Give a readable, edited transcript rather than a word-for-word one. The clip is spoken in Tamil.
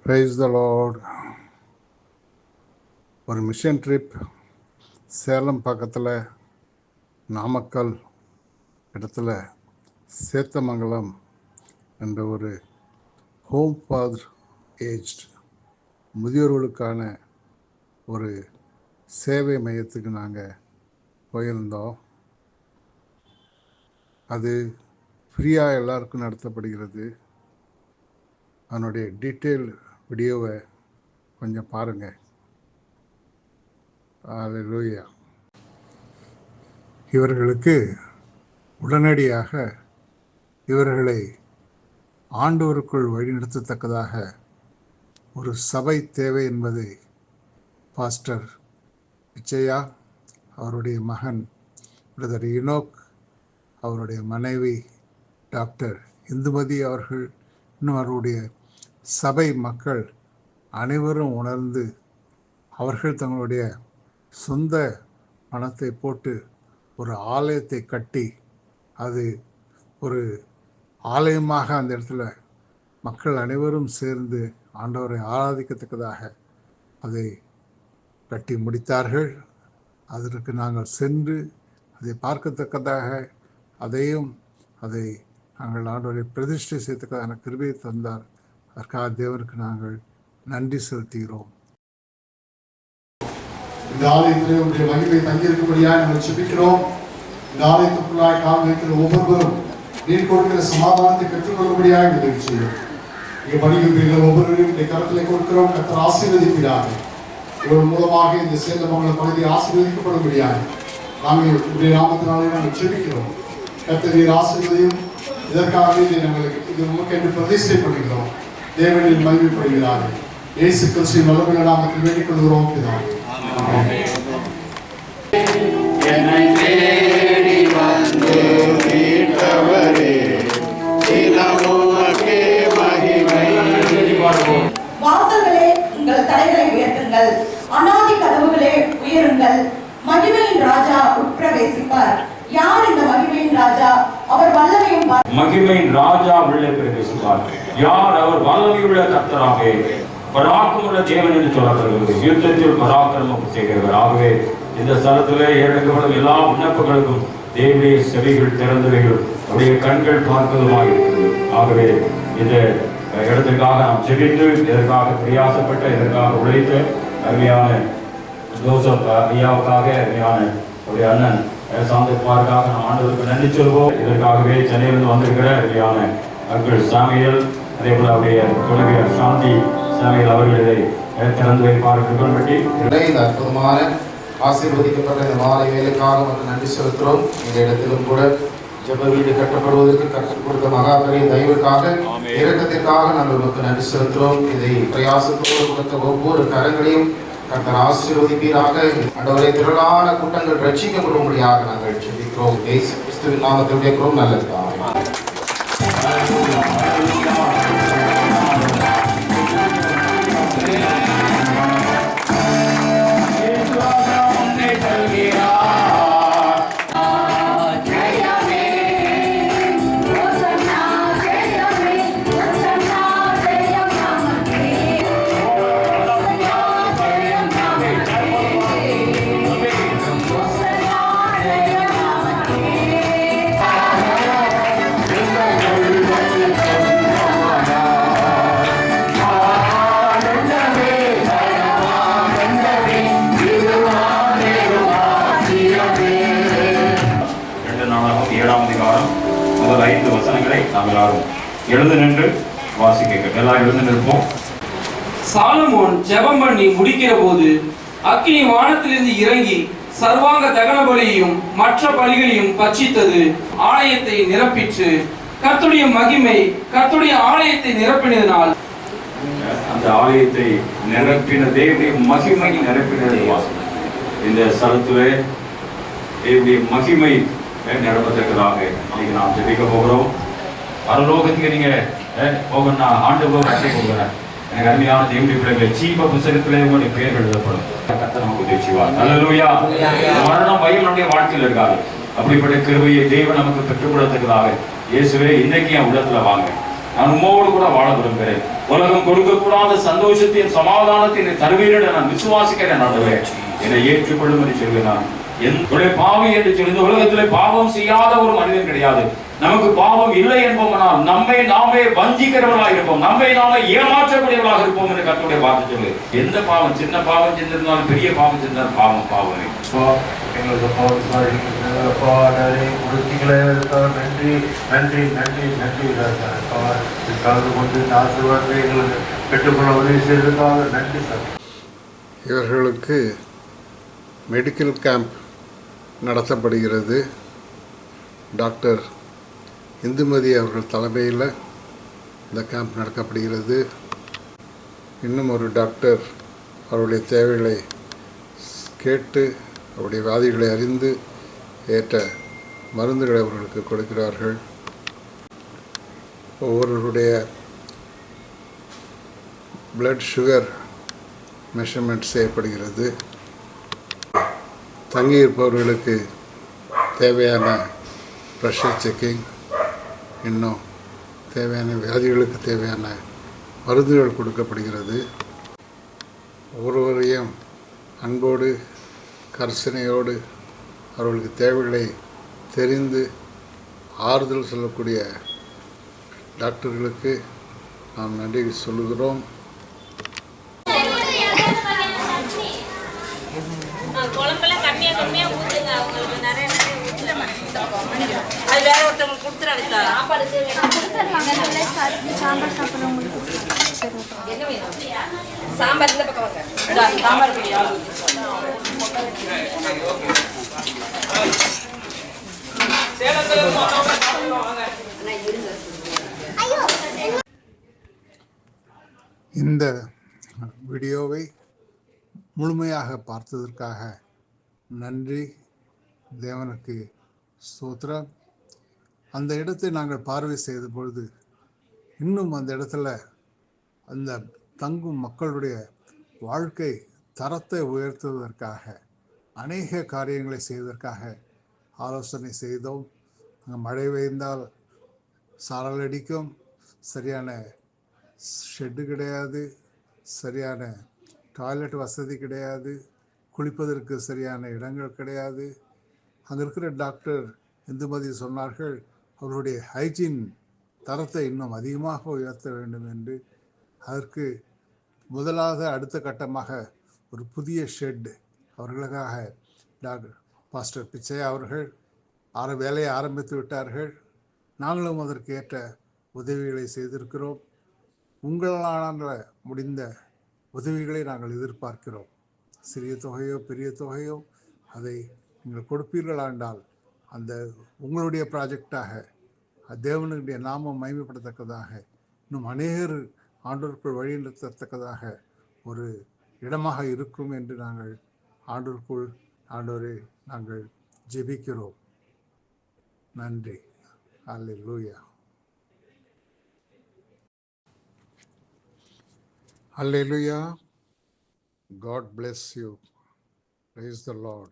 Praise the Lord. ஒரு மிஷன் ட்ரிப் சேலம் பக்கத்தில் நாமக்கல் இடத்துல சேத்தமங்கலம் என்ற ஒரு ஹோம் ஃபார் ஏஜ்ட் முதியோர்களுக்கான ஒரு சேவை மையத்துக்கு நாங்கள் போயிருந்தோம். அது ஃப்ரீயாக எல்லாருக்கும் நடத்தப்படுகிறது. அதனுடைய டீட்டெயில் வீடியோவை கொஞ்சம் பாருங்கள். அல்லேலூயா. இவர்களுக்கு உடனடியாக இவர்களை ஆண்டவருக்குள் வழிநடத்தத்தக்கதாக ஒரு சபை தேவை என்பதை பாஸ்டர் விஜயா, அவருடைய மகன் பிரதர் இனோக், அவருடைய மனைவி டாக்டர் இந்துமதி அவர்கள், இன்னும் அவருடைய சபை மக்கள் அனைவரும் உணர்ந்து அவர்கள் தங்களுடைய சொந்த பணத்தை போட்டு ஒரு ஆலயத்தை கட்டி அது ஒரு ஆலயமாக அந்த இடத்துல மக்கள் அனைவரும் சேர்ந்து ஆண்டவரை ஆராதிக்கத்தக்கதாக அதை கட்டி முடித்தார்கள். அதற்கு நாங்கள் சென்று அதை பார்க்கத்தக்கதாக அதை நாங்கள் ஆண்டவரை பிரதிஷ்டை செய்யத்தக்கதான கிருபையை தந்தார். அதற்காக தேவனுக்கு நாங்கள் நன்றி செலுத்துகிறோம். இந்த ஆலயத்திலே உடைய மகிமை தங்கியிருக்கும்படியாக நாங்கள் ஜெபிக்கிறோம். இந்த ஆலயத்துக்குள்ளாய் கால் வைக்கிற ஒவ்வொருவரும் நீர் கொடுக்கிற சமாதானத்தை பெற்றுக்கொள்ளும்படியாக உதவி செய்யும். இங்கே பணிகின்ற ஒவ்வொருவரும் இந்த கரத்திலே கொடுக்கிறோம். கர்த்தர் ஆசீர்வதிக்கிறார். இவர்கள் மூலமாக இந்த சேந்தமங்கலம் பகுதி ஆசீர்வதிக்கப்படும்படியாக நாங்கள் உடைய நாமத்தினாலே நாங்கள் ஜெபிக்கிறோம். கர்த்தர் நீர் ஆசீர்வதியும். இதற்காக இது நமக்கு என்று பிரதிஷ்டை பண்ணுகிறோம். தேவனில் மகிமைப்படுகிறார்கள். இயேசு கிறிஸ்துவின் வல்லமையுள்ள நாமத்தில் வேண்டிக் கொள்கிறோம் பிதாவே. என்னை தேடி வந்து மீட்டவரே, தினமுமக்கே மகிமை. வாசல்களே உங்கள் தலைகளை உயர்த்துங்கள், அநாதி கதவுகளே உயருங்கள், மகிமையின் ராஜா உட்பிரவேசிப்பார். யார் இந்த மகிமையின் ராஜா? அவர் வல்லமையும் மகிமையின் ராஜா உள்ளே பிரவேசிப்பார். யார்? அவர் வல்லமையுள்ள கர்த்தராக பராக்கிரமுள்ள தேவன் என்று சொல்லப்படுகிறது. யுத்தத்தில் பராக்கிரமம் செய்கிறவர். ஆகவே இந்த ஸ்தலத்திலே ஏறெடுக்கப்படும் எல்லா விண்ணப்பங்களுக்கும் தேவனுடைய செவிகள் திறந்தவைகள், அவருடைய கண்கள் பார்ப்பதுமாக இருக்கிறது. ஆகவே இந்த இடத்திற்காக நாம் ஜெபித்து இதற்காக பிரயாசப்பட்ட இதற்காக உழைத்த அருமையான ஜோசப் ஐயாவுக்காக அருமையான அவருடைய அண்ணன் சாந்தகுமாருக்காக நாம் ஆண்டவருக்கு நன்றி சொல்வோம். இதற்காகவே சென்னையிலிருந்து வந்திருக்கிற அருமையான அங்கிள் சாமியல், அதே போல அவருடைய துணைவியர் சாந்தி சாமியல் அவர்கள் இதை திறந்து வைப்பார்கள். இந்த அற்புதமான ஆசீர்வதிக்கப்பட்ட இந்த மாலை வேலைக்காக நமக்கு நன்றி செலுத்துகிறோம். இந்த இடத்திலும் கூட ஜெப வீடு கட்டப்படுவதற்கு கற்றுக் கொடுத்த மகாபெரிய தயவுக்காக, இரக்கத்திற்காக நாங்கள் நமக்கு நன்றி செலுத்துகிறோம். இதை பிரயாசத்தோடு கொடுத்த ஒவ்வொரு கரங்களையும் கர்த்தர் ஆசீர்வதிப்பீராக. ஆண்டவரே, திரளான கூட்டங்கள் ரட்சிக்கப்படும்படியாக நாங்கள் ஜெபிக்கிறோம். இயேசு கிறிஸ்துவின் நாமத்தில் கேட்கிறோம். நல்லது. முதல் 5 வசனங்களை நாங்கள் ஆடும் எழுந்து நின்று வாசிக்க. எல்லாரும் எழுந்து நிற்போம். சாலமோன் ஜெபம் பண்ணி முடிக்கிற போது அக்கினி வானத்திலிருந்து இறங்கி சர்வாங்க தகன பலியையும் மற்ற பலிகளையும் பட்சித்தது, ஆலயத்தை நிரப்பிற்று. கர்த்தருடைய மகிமை கர்த்தருடைய ஆலயத்தை நிரப்பினதினால் அந்த ஆலயத்தை நிரப்பின தேவனுடைய மகிமை நிரப்பினது வாசனை. இந்த ஸ்தலத்திலே தேவனுடைய மகிமை நிரப்பதற்காக இன்னைக்கு நாம் ஜெபிக்க போகிறோம். பரலோகத்துக்கு நீங்க போகணும்னா ஆண்டவர் அட்டை கொடுக்குறேன். எனக்கு அருமையான தேவனுடைய பிள்ளைகளை ஜீவ புத்தகத்திலே உங்களுடைய பெயர் எழுதப்படும். கர்த்தர் நமக்கு உதவி செய்வார். அல்லேலூயா. மரணம் பயம் நம்முடைய வாழ்க்கையில் இருக்காது. அப்படிப்பட்ட கிருபையை தேவன் நமக்கு பெற்றுக் கொடுத்ததுக்காக இயேசுவே இன்னைக்கு என் உள்ளத்துல வாங்க. நான் உம்மோடு கூட வாழ விரும்புகிறேன். உலகம் கொடுக்கக்கூடாத சந்தோஷத்தையும் சமாதானத்தையும் தருவீர்கள் நான் விசுவாசிக்கிறேன். ஆண்டவரே, என்னை ஏற்றுக்கொள்ளும் என்று சொல்கிறான். என்னுடைய பாவி என்று சொல்லி இந்த உலகத்திலே பாவம் செய்யாத ஒரு மனிதன் கிடையாது. நமக்கு பாவம் இல்லை என்போம்னால் நம்மை நாமே வஞ்சிக்கிறவர்களாக இருப்போம், நம்மை நாமே ஏமாற்றக்கூடியவர்களாக இருப்போம் என்று கர்த்தருடைய வார்த்தை சொல்லு. எந்த பாவம், சின்ன பாவம் செஞ்சிருந்தாலும் பெரிய பாவம் செஞ்சாலும் பாவமே. எங்களுக்கு நன்றி நன்றி நன்றி நன்றி கலந்து கொண்டு ஆசீர்வாதத்தை எங்களுக்கு பெற்றுக்கொள்ள உதவி செய்ததுக்காக நன்றி சார். இவர்களுக்கு மெடிக்கல் கேம்ப் நடத்தப்படுகிறது. டாக்டர் இந்துமதி அவர்கள் தலைமையில் இந்த கேம்ப் நடக்கப்படுகிறது. இன்னும் ஒரு டாக்டர் அவருடைய தேவைகளை கேட்டு அவருடைய வியாதிகளை அறிந்து ஏற்ற மருந்துகளை அவர்களுக்கு கொடுக்கிறார்கள். ஒவ்வொருவருடைய பிளட் சுகர் மெஷர்மெண்ட் செய்யப்படுகிறது. தங்கியிருப்பவர்களுக்கு தேவையான ப்ரெஷர் செக்கிங், இன்னும் தேவையான வியாதிகளுக்கு தேவையான மருந்துகள் கொடுக்கப்படுகிறது. ஒவ்வொருவரையும் அன்போடு கரிசனையோடு அவர்களுக்கு தேவைகளை தெரிந்து ஆறுதல் சொல்லக்கூடிய டாக்டர்களுக்கு நாம் நன்றி சொல்லுகிறோம். குழம்பெல்லாம் கம்மியாக கம்மியாக ஊற்றுங்க, அவங்களுக்கு நிறைய அது வேற ஒருத்தவங்களுக்கு கொடுத்துறாங்க சார். சாப்பாடு சாம்பார் சாப்பிட்றவங்களுக்கு என்ன வேணும்? சாம்பார் இந்த பக்கம் வாங்க. சாம்பார் இந்த வீடியோவை முழுமையாக பார்த்ததற்காக நன்றி. தேவனுக்கு ஸ்தோத்திரம். அந்த இடத்தை நாங்கள் பார்வை செய்த பொழுது இன்னும் அந்த இடத்துல அந்த தங்கும் மக்களுடைய வாழ்க்கை தரத்தை உயர்த்துவதற்காக அநேக காரியங்களை செய்வதற்காக ஆலோசனை செய்தோம். அங்கே மழை பெய்ந்தால் சாரல் அடிக்கும், சரியான ஷெட்டு கிடையாது, சரியான டாய்லெட் வசதி கிடையாது, குளிப்பதற்கு சரியான இடங்கள் கிடையாது. அங்கே இருக்கிற டாக்டர் இந்துமதி சொன்னார்கள், அவர்களுடைய ஹைஜீன் தரத்தை இன்னும் அதிகமாக உயர்த்த வேண்டும் என்று. அதற்கு முதலாவது அடுத்த கட்டமாக ஒரு புதிய ஷெட் அவர்களுக்காக டாக்டர் பாஸ்டர் பிச்சையா அவர்கள் வேலையை ஆரம்பித்து விட்டார்கள். நாங்களும் அதற்கு ஏற்ற உதவிகளை செய்திருக்கிறோம். உங்களால் முடிந்த உதவிகளை நாங்கள் எதிர்பார்க்கிறோம். சிறிய தொகையோ பெரிய தொகையோ அதை நீங்கள் கொடுப்பீர்களாண்டால் அந்த உங்களுடைய ப்ராஜெக்டாக தேவனுடைய நாமம் மகிமைப்படத்தக்கதாக இன்னும் அநேகர் ஆண்டவருக்குள் வழிநடத்தத்தக்கதாக ஒரு இடமாக இருக்கும் என்று நாங்கள் ஆண்டவரை நாங்கள் ஜெபிக்கிறோம். நன்றி. அல்லேலூயா. Hallelujah. God bless you. Praise the Lord.